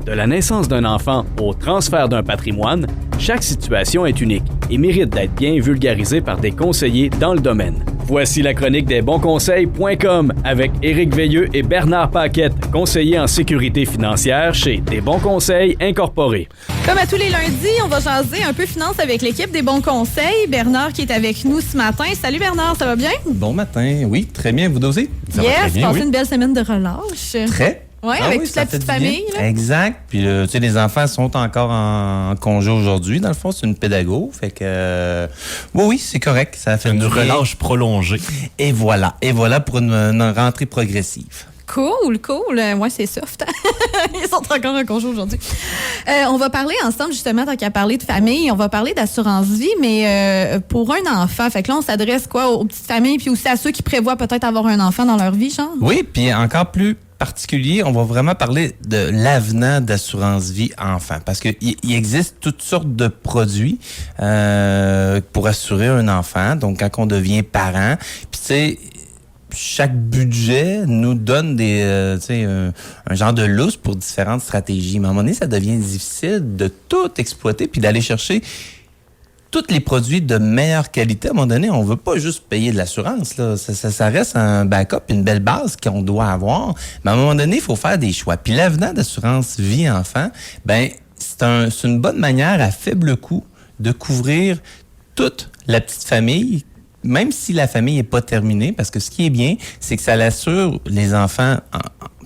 De la naissance d'un enfant au transfert d'un patrimoine, chaque situation est unique et mérite d'être bien vulgarisée par des conseillers dans le domaine. Voici la chronique des bonsconseils.com avec Éric Veilleux et Bernard Paquette, conseillers en sécurité financière chez Des Bons Conseils Incorporés. Comme à tous les lundis, on va jaser un peu finance avec l'équipe des Bons Conseils. Bernard qui est avec nous ce matin. Salut Bernard, ça va bien? Bon matin, oui, très bien. Vous dosez? Ça va très bien, passez une belle semaine de relâche. Très. Oui, avec toute la petite famille. Là. Exact. Puis, tu sais, les enfants sont encore en congé aujourd'hui. Dans le fond, c'est une pédago. Fait que, oui, c'est correct. Ça a fait une relâche prolongée. Et voilà pour une rentrée progressive. Cool. Moi, c'est soft. Ils sont encore en congé aujourd'hui. On va parler ensemble, justement, tant qu'à parler de famille, on va parler d'assurance-vie, mais pour un enfant. Fait que là, on s'adresse aux petites familles, puis aussi à ceux qui prévoient peut-être avoir un enfant dans leur vie, genre? Oui, puis encore plus particulier, on va vraiment parler de l'avenant d'assurance-vie enfant. Parce qu'il existe toutes sortes de produits pour assurer un enfant. Donc, quand on devient parent, puis tu sais, chaque budget nous donne un genre de lousse pour différentes stratégies. Mais à un moment donné, ça devient difficile de tout exploiter puis d'aller chercher tous les produits de meilleure qualité. À un moment donné, on veut pas juste payer de l'assurance, là. Ça reste un backup, une belle base qu'on doit avoir. Mais à un moment donné, il faut faire des choix. Puis l'avenant d'assurance vie enfant, c'est une bonne manière à faible coût de couvrir toute la petite famille, même si la famille n'est pas terminée, parce que ce qui est bien, c'est que ça l'assure les enfants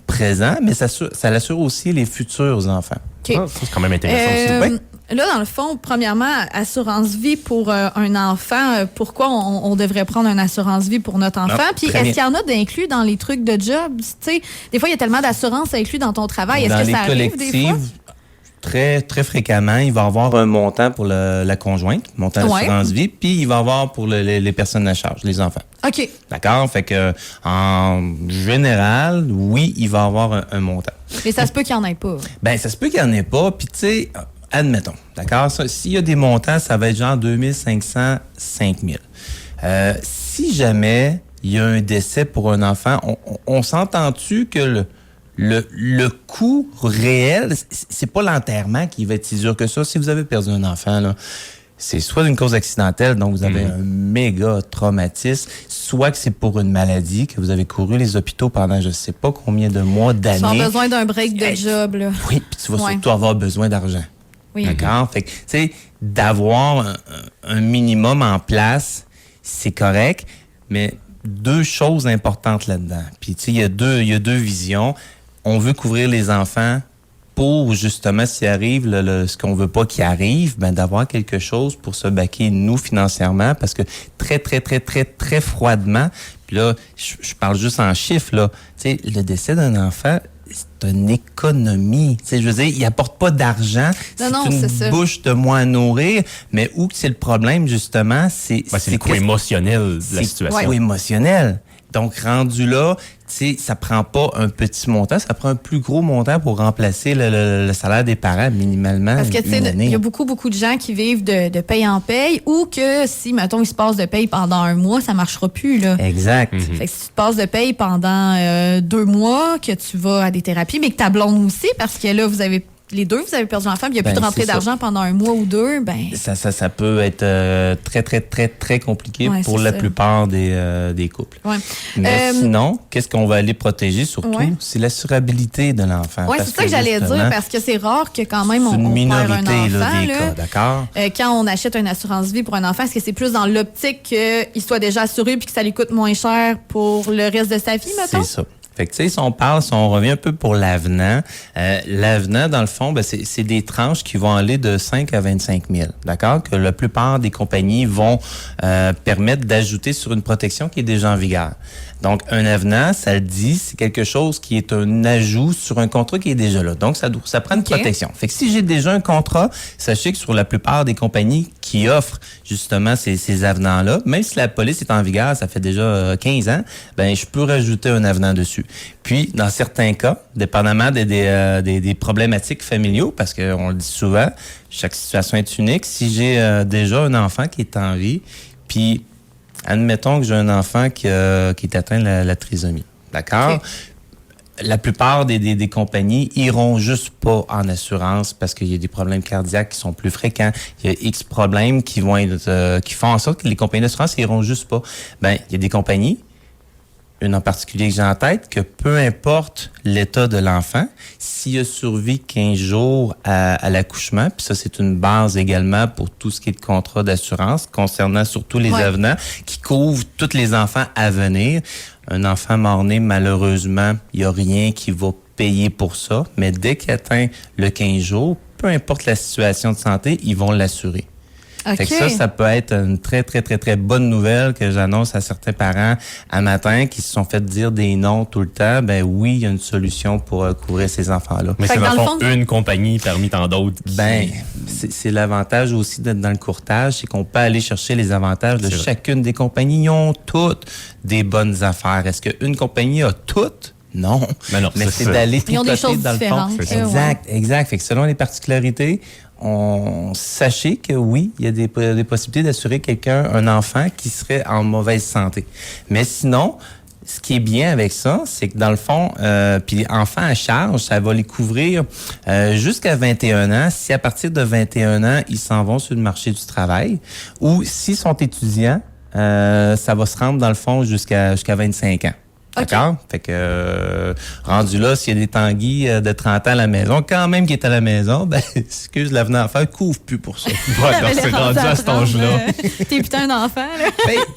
présents, mais ça l'assure aussi les futurs enfants. Okay. C'est quand même intéressant aussi. Là, dans le fond, premièrement, assurance-vie pour un enfant, pourquoi on devrait prendre une assurance-vie pour notre enfant? Puis est-ce qu'il y en a d'inclus dans les trucs de job? Tu sais, des fois, il y a tellement d'assurances inclus dans ton travail. Est-ce que ça arrive des fois? Très, très fréquemment, il va y avoir un montant pour la conjointe, montant d'assurance-vie, puis il va y avoir pour les personnes à charge, les enfants. OK. D'accord? Fait que, en général, oui, il va y avoir un montant. Mais ça se peut qu'il n'y en ait pas. Ça se peut qu'il n'y en ait pas, puis tu sais, admettons, d'accord? S'il y a des montants, ça va être genre 2500, 5000. Si jamais il y a un décès pour un enfant, on s'entend-tu que le coût réel, c'est pas l'enterrement qui va être si dur que ça. Si vous avez perdu un enfant, là, c'est soit d'une cause accidentelle, donc vous avez un méga traumatisme, soit que c'est pour une maladie, que vous avez couru les hôpitaux pendant je sais pas combien de mois, d'années. Tu as besoin d'un break de job, là. Oui, puis tu vas surtout avoir besoin d'argent. Oui. D'accord? Fait que, tu sais, d'avoir un minimum en place, c'est correct, mais deux choses importantes là-dedans. Puis, tu sais, il y a deux visions. On veut couvrir les enfants pour, justement, s'il arrive ce qu'on veut pas qu'il arrive, d'avoir quelque chose pour se baquer, nous, financièrement, parce que très, très, très, très, très froidement, puis là, je parle juste en chiffres, là, tu sais, le décès d'un enfant, c'est une économie. Tu sais, je veux dire, il apporte pas d'argent. C'est une bouche de moins à nourrir. Mais où c'est le problème, justement, c'est le coût émotionnel de la situation. C'est le coût émotionnel. Donc, rendu là, tu sais, ça prend pas un petit montant, ça prend un plus gros montant pour remplacer le salaire des parents minimalement. Parce que, tu sais, il y a beaucoup de gens qui vivent de paye en paye ou que si, mettons, ils se passent de paye pendant un mois, ça marchera plus, là. Exact. Fait que si tu te passes de paye pendant 2 mois, que tu vas à des thérapies, mais que ta blonde aussi, parce que là, vous avez perdu l'enfant, puis il n'y a plus de rentrée d'argent pendant un mois ou deux, Ça peut être très, très, très, très compliqué pour la plupart des couples. Ouais. Mais sinon, qu'est-ce qu'on va aller protéger surtout? C'est l'assurabilité de l'enfant. Oui, c'est ça que j'allais dire, parce que c'est rare que quand même on minorité, perd un enfant. Des cas, d'accord? Quand on achète une assurance-vie pour un enfant, est-ce que c'est plus dans l'optique qu'il soit déjà assuré puis que ça lui coûte moins cher pour le reste de sa vie, mettons? C'est ça. Fait que, tu sais, si on revient un peu pour l'avenant, dans le fond, c'est des tranches qui vont aller de 5 à 25 000, d'accord? Que la plupart des compagnies vont permettre d'ajouter sur une protection qui est déjà en vigueur. Donc, un avenant, ça le dit, c'est quelque chose qui est un ajout sur un contrat qui est déjà là. Donc, ça prend une protection. Fait que si j'ai déjà un contrat, sachez que sur la plupart des compagnies qui offrent justement ces avenants-là, même si la police est en vigueur, ça fait déjà 15 ans, je peux rajouter un avenant dessus. Puis, dans certains cas, dépendamment des problématiques familiaux, parce qu'on le dit souvent, chaque situation est unique. Si j'ai déjà un enfant qui est en vie, puis admettons que j'ai un enfant qui est atteint la trisomie, d'accord? Okay. la plupart des compagnies iront juste pas en assurance parce qu'il y a des problèmes cardiaques qui sont plus fréquents. Il y a X problèmes qui vont être, qui font en sorte que les compagnies d'assurance iront juste pas. Ben, il y a des compagnies, une en particulier que j'ai en tête, que peu importe l'état de l'enfant, s'il a survécu 15 jours à l'accouchement, puis ça, c'est une base également pour tout ce qui est de contrat d'assurance, concernant surtout les avenants, qui couvrent tous les enfants à venir. Un enfant mort-né, malheureusement, il n'y a rien qui va payer pour ça, mais dès qu'il atteint le 15 jours, peu importe la situation de santé, ils vont l'assurer. Okay. Fait que ça peut être une très, très, très, très bonne nouvelle que j'annonce à certains parents à matin qui se sont fait dire des noms tout le temps. Ben oui, il y a une solution pour couvrir ces enfants-là. Mais c'est dans le fond une compagnie parmi tant d'autres. Ben, c'est l'avantage aussi d'être dans le courtage, c'est qu'on peut aller chercher les avantages de chacune des compagnies. Ils ont toutes des bonnes affaires. Est-ce qu'une compagnie a toutes? Non. Mais c'est d'aller tricoter dans le fond. Exact. Fait que selon les particularités, sachez que oui, il y a des possibilités d'assurer un enfant qui serait en mauvaise santé. Mais sinon, ce qui est bien avec ça, c'est que dans le fond, puis les enfants à charge, ça va les couvrir jusqu'à 21 ans. Si à partir de 21 ans, ils s'en vont sur le marché du travail, ou s'ils sont étudiants, ça va se rendre dans le fond jusqu'à 25 ans. D'accord? Okay. Fait que, rendu là, s'il y a des tanguis de 30 ans à la maison, quand même qui est à la maison, ben, excuse, l'avenant à faire, couvre plus pour ça. Quand c'est rendu à cet âge-là. T'es putain d'enfant, là.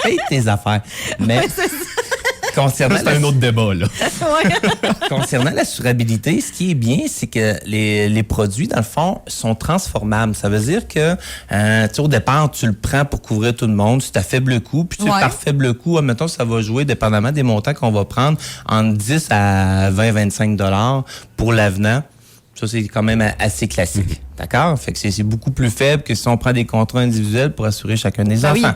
Paye tes affaires. Mais, concernant c'est un autre débat, là. Concernant l'assurabilité, ce qui est bien, c'est que les produits, dans le fond, sont transformables. Ça veut dire que, au départ, tu le prends pour couvrir tout le monde, c'est à faible coût, puis par faible coût, admettons, ça va jouer, dépendamment des montants qu'on va prendre, entre 10 à 20-25 $ pour l'avenant. Ça, c'est quand même assez classique. D'accord? Fait que c'est beaucoup plus faible que si on prend des contrats individuels pour assurer chacun des enfants. Oui.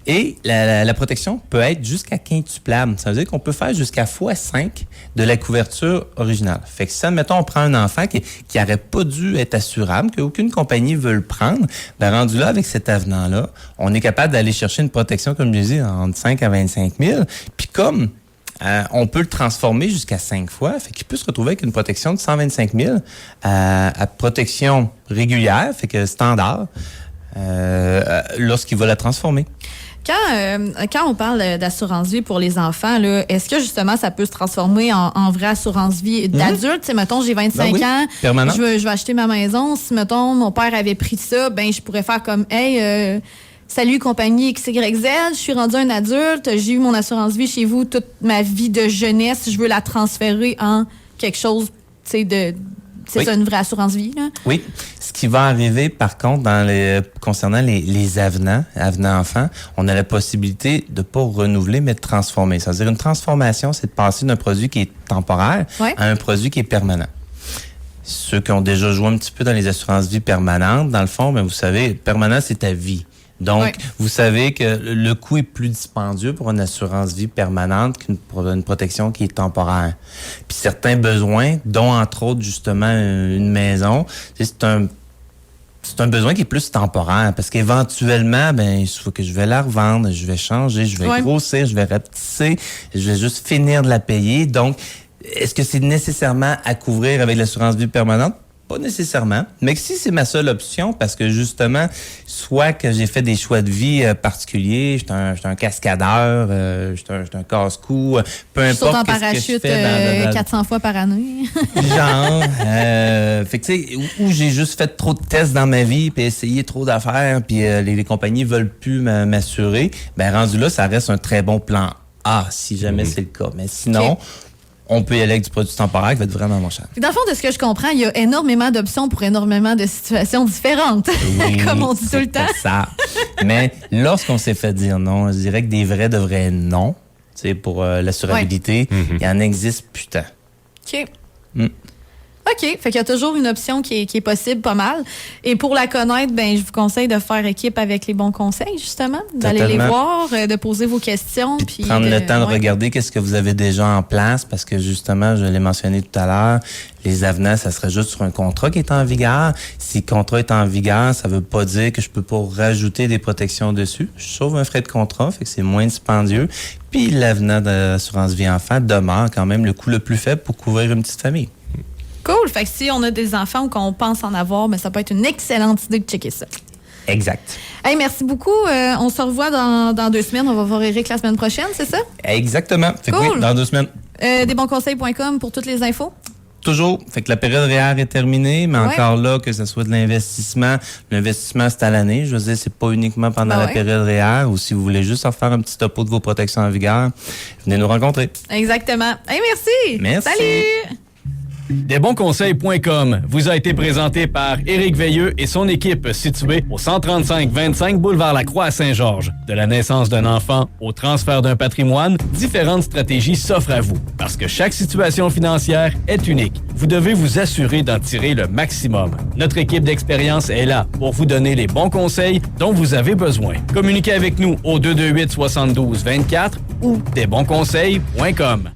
Et la protection peut être jusqu'à quintuplable. Ça veut dire qu'on peut faire jusqu'à x5 de la couverture originale. Fait que si, admettons, on prend un enfant qui n'aurait pas dû être assurable, qu'aucune compagnie veut le prendre, ben rendu là, avec cet avenant-là, on est capable d'aller chercher une protection, comme je disais, entre 5 à 25 000. Puis comme on peut le transformer jusqu'à 5 fois, fait qu'il peut se retrouver avec une protection de 125 000 à protection régulière, fait que standard, lorsqu'il va la transformer. Quand on parle d'assurance vie pour les enfants, là, est-ce que justement ça peut se transformer en vraie assurance vie d'adulte? Tu mettons, j'ai 25 ans, je vais acheter ma maison. Si, mettons, mon père avait pris ça, ben je pourrais faire comme, hey, salut compagnie XYZ, je suis rendu un adulte, j'ai eu mon assurance vie chez vous toute ma vie de jeunesse, je veux la transférer en quelque chose, tu sais, c'est ça, une vraie assurance vie, là? Oui. Ce qui va arriver, par contre, concernant les avenants enfants, on a la possibilité de pas renouveler, mais de transformer. C'est-à-dire, une transformation, c'est de passer d'un produit qui est temporaire à un produit qui est permanent. Ceux qui ont déjà joué un petit peu dans les assurances vie permanentes, dans le fond, ben, vous savez, permanent, c'est ta vie. Donc, vous savez que le coût est plus dispendieux pour une assurance vie permanente qu'une protection qui est temporaire. Puis certains besoins, dont entre autres justement une maison, c'est un besoin qui est plus temporaire parce qu'éventuellement, ben, il faut que je vais la revendre, je vais changer, je vais grossir, je vais rapetisser, je vais juste finir de la payer. Donc, est-ce que c'est nécessairement à couvrir avec l'assurance vie permanente? Pas nécessairement, mais si c'est ma seule option, parce que justement, soit que j'ai fait des choix de vie particuliers, j'étais un cascadeur, j'étais un casse-cou, peu importe. Je saute en parachute 400 fois par année. Genre, fait que tu sais, ou j'ai juste fait trop de tests dans ma vie, puis essayé trop d'affaires, puis les compagnies veulent plus m'assurer, ben rendu là, ça reste un très bon plan A, si jamais c'est le cas. Mais sinon, on peut y aller avec du produit temporaire qui va être vraiment moins cher. Dans le fond, de ce que je comprends, il y a énormément d'options pour énormément de situations différentes, comme on dit tout le temps. Ça. Mais lorsqu'on s'est fait dire non, je dirais que des vrais de vrais non, tu sais, pour l'assurabilité, il y en existe putain. OK. OK. Fait qu'il y a toujours une option qui est possible, pas mal. Et pour la connaître, ben je vous conseille de faire équipe avec les bons conseils, justement. D'aller les voir, de poser vos questions. Puis prendre le temps de regarder qu'est-ce que vous avez déjà en place, parce que justement, je l'ai mentionné tout à l'heure, les avenants, ça serait juste sur un contrat qui est en vigueur. Si le contrat est en vigueur, ça veut pas dire que je peux pas rajouter des protections dessus. Je sauve un frais de contrat, fait que c'est moins dispendieux. Puis l'avenant d'assurance vie enfant demeure quand même le coût le plus faible pour couvrir une petite famille. Cool. Fait que si on a des enfants ou qu'on pense en avoir, ben ça peut être une excellente idée de checker ça. Exact. Hey, merci beaucoup. On se revoit dans 2 semaines. On va voir Éric la semaine prochaine, c'est ça? Exactement. Fait que Cool. oui, dans 2 semaines. Desbonsconseils.com pour toutes les infos. Toujours. Fait que la période REER est terminée, mais encore là, que ce soit de l'investissement, c'est à l'année. Je veux dire, c'est pas uniquement pendant la période REER, ou si vous voulez juste refaire un petit topo de vos protections en vigueur, venez nous rencontrer. Exactement. Hey, merci. Merci. Salut. Desbonsconseils.com vous a été présenté par Éric Veilleux et son équipe située au 135-25 boulevard Lacroix à Saint-Georges. De la naissance d'un enfant au transfert d'un patrimoine, différentes stratégies s'offrent à vous. Parce que chaque situation financière est unique. Vous devez vous assurer d'en tirer le maximum. Notre équipe d'expérience est là pour vous donner les bons conseils dont vous avez besoin. Communiquez avec nous au 228-72-24 ou desbonsconseils.com.